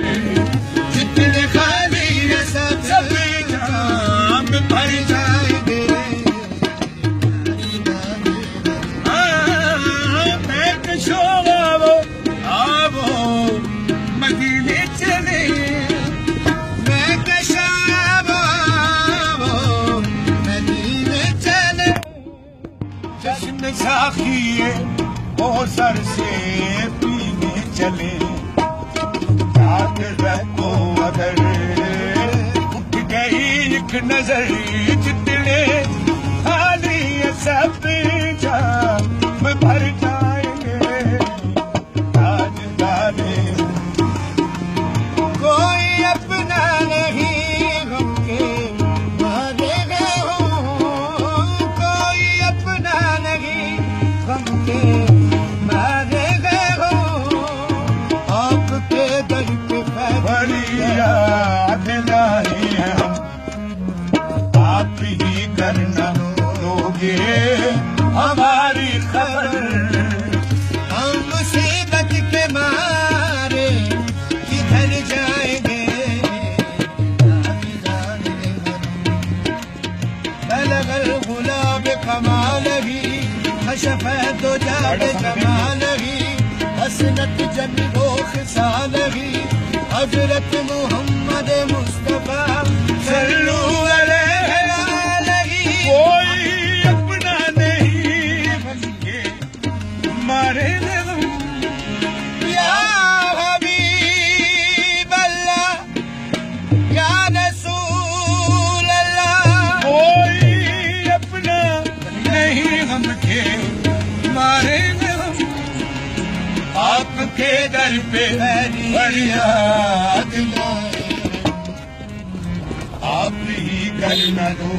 جتنے خالی ہے سب جام بھر جائیں گے میں کشو آو مدینے چلے میں کشو آو مدینے چلے چشم ساقی اور سر سے پینے چلے یاد رکھو اگر اٹھ گئی ایک نظر جتنے خالی ہے سب جام بھر جائیں گے تاجدارے کوئی اپنا نہیں غم کے مارے گئے ہوں کوئی اپنا نہیں غم کے مارے گئے ہوں آپ کے در پہ بڑی یاد لائی ہے ہم آپ ہی کرنا لوگے ہماری خبر ہم مصیبت کے مارے کدھر جائیں گے بلغ الغلام کمالہ کشف دجى جماله حسنت جميع خصاله حضرت محمد مصطفیٰ صلو علیہ کوئی اپنا نہیں بلکہ ہمارے یا حبیب اللہ یا رسول اللہ کوئی اپنا نہیں ہم کے ہمارے آپ کے در پہ فریاد لائے آپ ہی کرنا دو